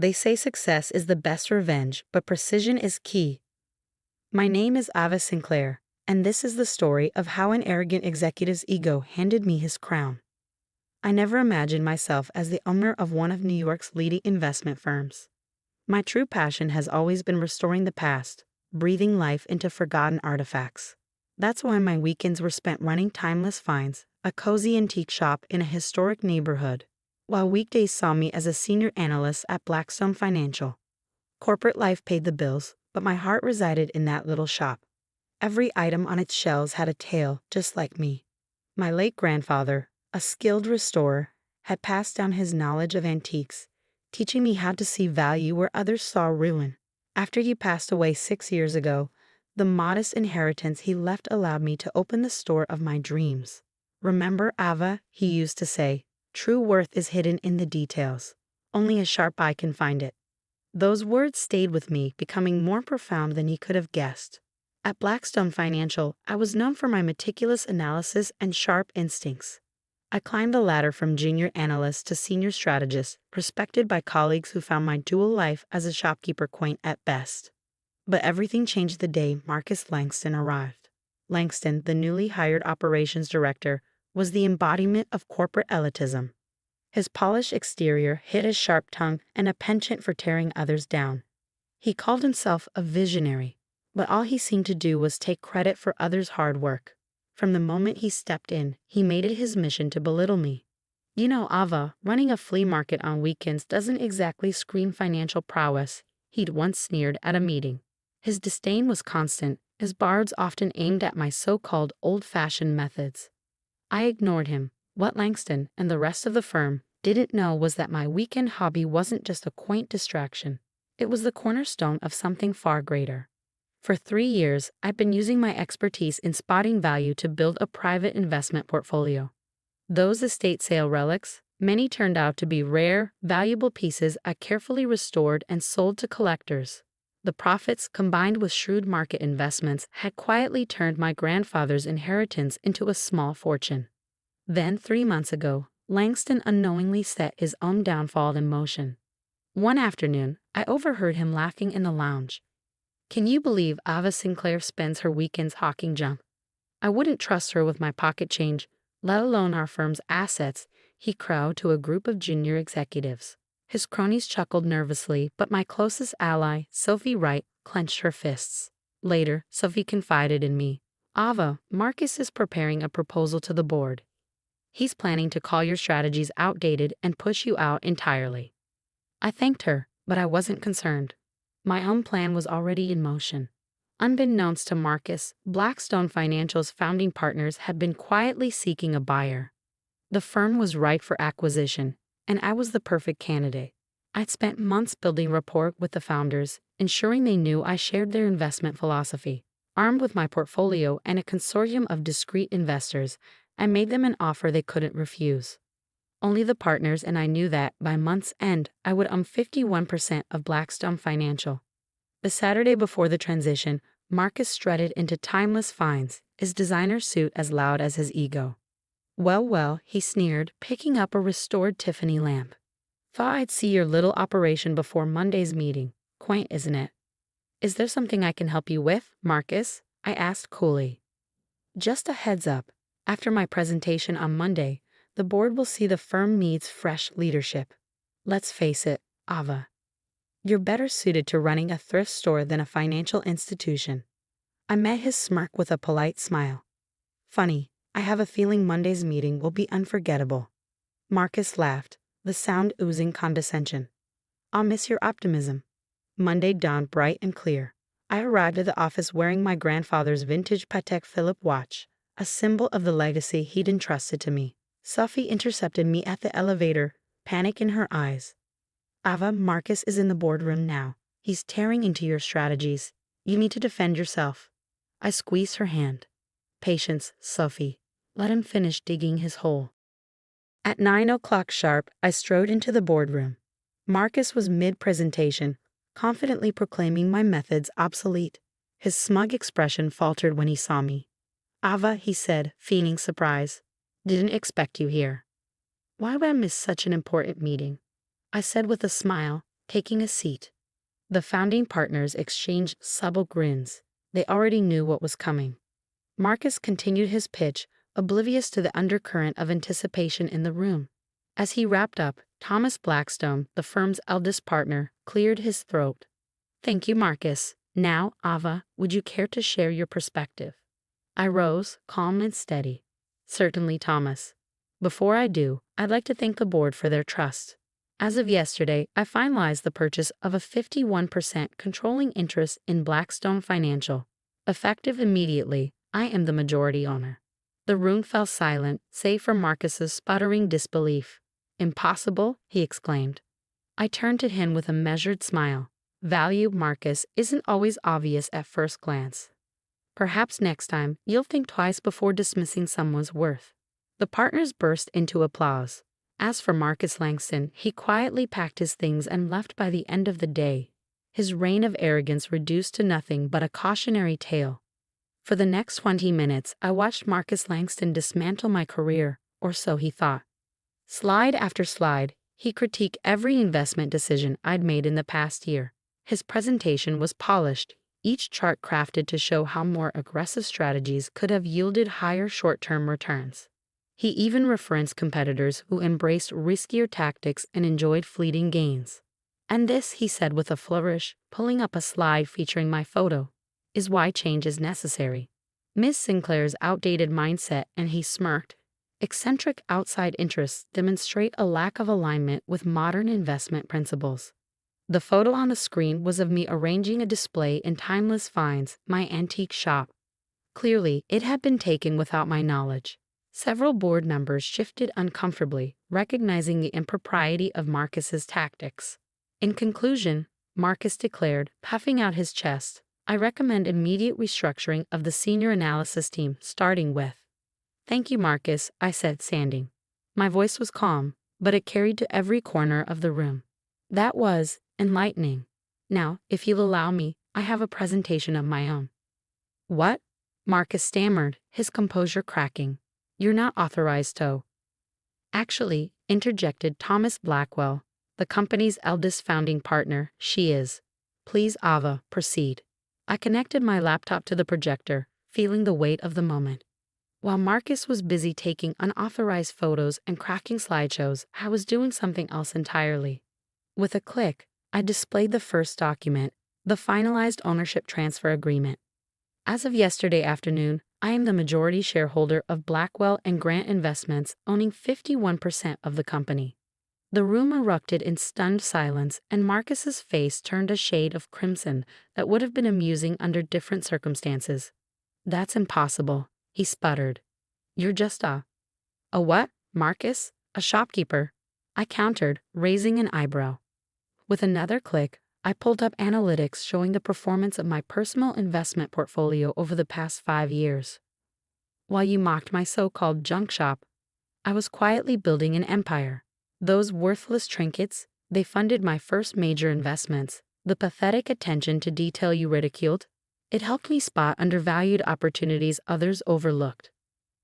They say success is the best revenge, but precision is key. My name is Ava Sinclair, and this is the story of how an arrogant executive's ego handed me his crown. I never imagined myself as the owner of one of New York's leading investment firms. My true passion has always been restoring the past, breathing life into forgotten artifacts. That's why my weekends were spent running Timeless Finds, a cozy antique shop in a historic neighborhood, while weekdays saw me as a senior analyst at Blackstone Financial. Corporate life paid the bills, but my heart resided in that little shop. Every item on its shelves had a tale just like me. My late grandfather, a skilled restorer, had passed down his knowledge of antiques, teaching me how to see value where others saw ruin. After he passed away 6 years ago, the modest inheritance he left allowed me to open the store of my dreams. Remember, Ava, he used to say, true worth is hidden in the details. Only a sharp eye can find it. Those words stayed with me, becoming more profound than he could have guessed. At Blackstone Financial, I was known for my meticulous analysis and sharp instincts. I climbed the ladder from junior analyst to senior strategist, respected by colleagues who found my dual life as a shopkeeper quaint at best. But everything changed the day Marcus Langston arrived. Langston, the newly hired operations director, was the embodiment of corporate elitism. His polished exterior hid a sharp tongue and a penchant for tearing others down. He called himself a visionary, but all he seemed to do was take credit for others' hard work. From the moment he stepped in, he made it his mission to belittle me. You know, Ava, running a flea market on weekends doesn't exactly scream financial prowess, he'd once sneered at a meeting. His disdain was constant, his barbs often aimed at my so-called old-fashioned methods. I ignored him. What Langston and the rest of the firm didn't know was that my weekend hobby wasn't just a quaint distraction. It was the cornerstone of something far greater. For 3 years, I've been using my expertise in spotting value to build a private investment portfolio. Those estate sale relics, many turned out to be rare, valuable pieces I carefully restored and sold to collectors. The profits, combined with shrewd market investments, had quietly turned my grandfather's inheritance into a small fortune. Then, 3 months ago, Langston unknowingly set his own downfall in motion. One afternoon, I overheard him laughing in the lounge. Can you believe Ava Sinclair spends her weekends hawking junk? I wouldn't trust her with my pocket change, let alone our firm's assets, he crowed to a group of junior executives. His cronies chuckled nervously, but my closest ally, Sophie Wright, clenched her fists. Later, Sophie confided in me. Ava, Marcus is preparing a proposal to the board. He's planning to call your strategies outdated and push you out entirely. I thanked her, but I wasn't concerned. My own plan was already in motion. Unbeknownst to Marcus, Blackstone Financial's founding partners had been quietly seeking a buyer. The firm was ripe for acquisition, and I was the perfect candidate. I'd spent months building rapport with the founders, ensuring they knew I shared their investment philosophy. Armed with my portfolio and a consortium of discreet investors, I made them an offer they couldn't refuse. Only the partners and I knew that, by month's end, I would own 51% of Blackstone Financial. The Saturday before the transition, Marcus strutted into Timeless Finds, his designer suit as loud as his ego. Well, he sneered, picking up a restored Tiffany lamp. Thought I'd see your little operation before Monday's meeting. Quaint, isn't it? Is there something I can help you with, Marcus? I asked coolly. Just a heads up, after my presentation on Monday, the board will see the firm needs fresh leadership. Let's face it, Ava. You're better suited to running a thrift store than a financial institution. I met his smirk with a polite smile. Funny, I have a feeling Monday's meeting will be unforgettable. Marcus laughed, the sound oozing condescension. I'll miss your optimism. Monday dawned bright and clear. I arrived at the office wearing my grandfather's vintage Patek Philippe watch, a symbol of the legacy he'd entrusted to me. Sophie intercepted me at the elevator, panic in her eyes. Ava, Marcus is in the boardroom now. He's tearing into your strategies. You need to defend yourself. I squeezed her hand. Patience, Sophie. Let him finish digging his hole. At 9 o'clock sharp, I strode into the boardroom. Marcus was mid-presentation, confidently proclaiming my methods obsolete. His smug expression faltered when he saw me. Ava, he said, feigning surprise. Didn't expect you here. Why would I miss such an important meeting? I said with a smile, Taking a seat. The founding partners exchanged subtle grins. They already knew what was coming. Marcus continued his pitch, oblivious to the undercurrent of anticipation in the room. As he wrapped up, Thomas Blackstone, the firm's eldest partner, cleared his throat. "Thank you, Marcus. Now, Ava, would you care to share your perspective?" I rose, calm and steady. "Certainly, Thomas. Before I do, I'd like to thank the board for their trust. As of yesterday, I finalized the purchase of a 51% controlling interest in Blackstone Financial. Effective immediately, I am the majority owner." The room fell silent, save for Marcus's sputtering disbelief. "Impossible?" he exclaimed. I turned to him with a measured smile. "Value, Marcus, isn't always obvious at first glance. Perhaps next time you'll think twice before dismissing someone's worth." The partners burst into applause. As for Marcus Langston, he quietly packed his things and left by the end of the day, his reign of arrogance reduced to nothing but a cautionary tale. For the next 20 minutes, I watched Marcus Langston dismantle my career, or so he thought. Slide after slide, he critiqued every investment decision I'd made in the past year. His presentation was polished, each chart crafted to show how more aggressive strategies could have yielded higher short-term returns. He even referenced competitors who embraced riskier tactics and enjoyed fleeting gains. "And this," he said with a flourish, pulling up a slide featuring my photo, "is why change is necessary." Miss Sinclair's outdated mindset, and he smirked. Eccentric outside interests demonstrate a lack of alignment with modern investment principles. The photo on the screen was of me arranging a display in Timeless Finds, my antique shop. Clearly, it had been taken without my knowledge. Several board members shifted uncomfortably, recognizing the impropriety of Marcus's tactics. In conclusion, Marcus declared, puffing out his chest, "I recommend immediate restructuring of the senior analysis team, starting with." "Thank you, Marcus," I said, standing. My voice was calm, but it carried to every corner of the room. That was enlightening. "Now, if you'll allow me, I have a presentation of my own." "What?" Marcus stammered, his composure cracking. "You're not authorized to." "Actually," interjected Thomas Blackwell, the company's eldest founding partner, "she is." "Please, Ava, proceed." I connected my laptop to the projector, feeling the weight of the moment. While Marcus was busy taking unauthorized photos and cracking slideshows, I was doing something else entirely. With a click, I displayed the first document, the finalized ownership transfer agreement. As of yesterday afternoon, I am the majority shareholder of Blackwell and Grant Investments, owning 51% of the company. The room erupted in stunned silence, and Marcus's face turned a shade of crimson that would have been amusing under different circumstances. "That's impossible," he sputtered. "You're just a what, Marcus? A shopkeeper?" I countered, raising an eyebrow. With another click, I pulled up analytics showing the performance of my personal investment portfolio over the past 5 years. While you mocked my so-called junk shop, I was quietly building an empire. Those worthless trinkets, they funded my first major investments. The pathetic attention to detail you ridiculed, it helped me spot undervalued opportunities others overlooked.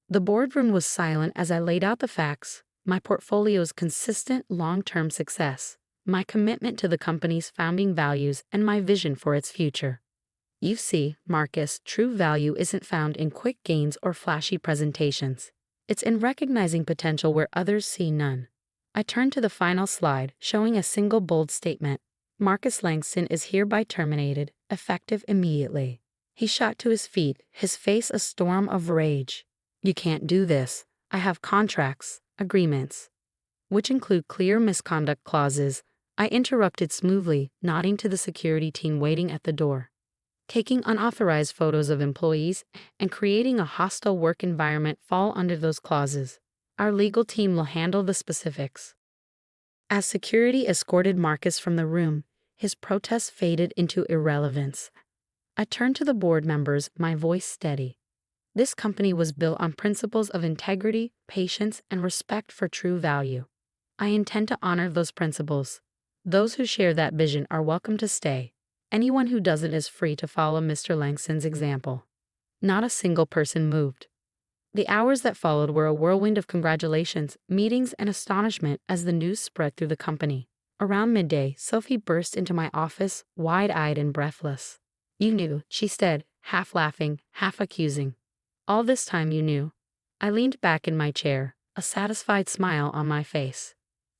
The boardroom was silent as I laid out the facts, my portfolio's consistent long-term success, my commitment to the company's founding values, and my vision for its future. "You see, Marcus, true value isn't found in quick gains or flashy presentations. It's in recognizing potential where others see none." I turned to the final slide, showing a single bold statement. "Marcus Langston is hereby terminated, effective immediately." He shot to his feet, his face a storm of rage. "You can't do this. I have contracts, agreements, which include clear misconduct clauses." I interrupted smoothly, nodding to the security team waiting at the door. "Taking unauthorized photos of employees and creating a hostile work environment fall under those clauses. Our legal team will handle the specifics." As security escorted Marcus from the room, his protest faded into irrelevance. I turned to the board members, my voice steady. This company was built on principles of integrity, patience, and respect for true value. I intend to honor those principles. Those who share that vision are welcome to stay. Anyone who doesn't is free to follow Mr. Langston's example. Not a single person moved. The hours that followed were a whirlwind of congratulations, meetings, and astonishment as the news spread through the company. Around midday, Sophie burst into my office, wide-eyed and breathless. "You knew," she said, half laughing, half accusing. "All this time you knew." I leaned back in my chair, a satisfied smile on my face.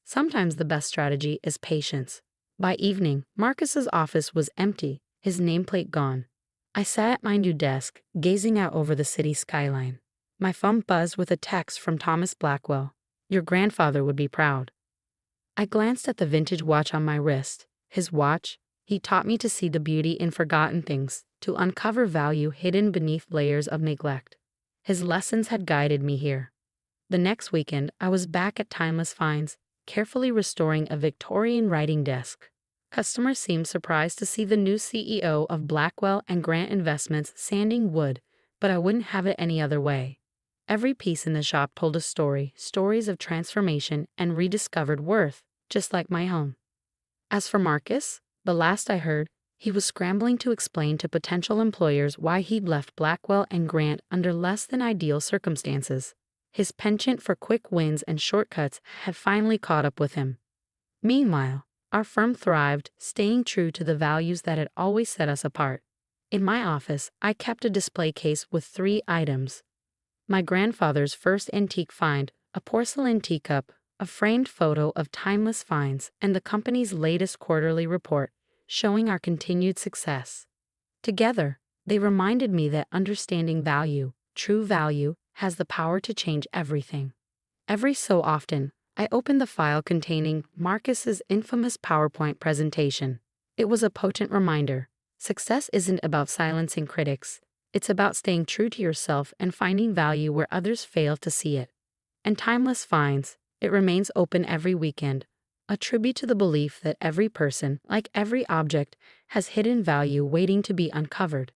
Sometimes the best strategy is patience. By evening, Marcus's office was empty, his nameplate gone. I sat at my new desk, gazing out over the city skyline. My phone buzzed with a text from Thomas Blackwell. "Your grandfather would be proud." I glanced at the vintage watch on my wrist. His watch. He taught me to see the beauty in forgotten things, to uncover value hidden beneath layers of neglect. His lessons had guided me here. The next weekend, I was back at Timeless Finds, carefully restoring a Victorian writing desk. Customers seemed surprised to see the new CEO of Blackwell and Grant Investments sanding wood, but I wouldn't have it any other way. Every piece in the shop told a story, stories of transformation and rediscovered worth, just like my home. As for Marcus, the last I heard, he was scrambling to explain to potential employers why he'd left Blackwell and Grant under less than ideal circumstances. His penchant for quick wins and shortcuts had finally caught up with him. Meanwhile, our firm thrived, staying true to the values that had always set us apart. In my office, I kept a display case with 3 items. My grandfather's first antique find, a porcelain teacup, a framed photo of Timeless Finds, and the company's latest quarterly report, showing our continued success. Together, they reminded me that understanding value, true value, has the power to change everything. Every so often, I opened the file containing Marcus's infamous PowerPoint presentation. It was a potent reminder. Success isn't about silencing critics. It's about staying true to yourself and finding value where others fail to see it. And Timeless Finds, it remains open every weekend, a tribute to the belief that every person, like every object, has hidden value waiting to be uncovered.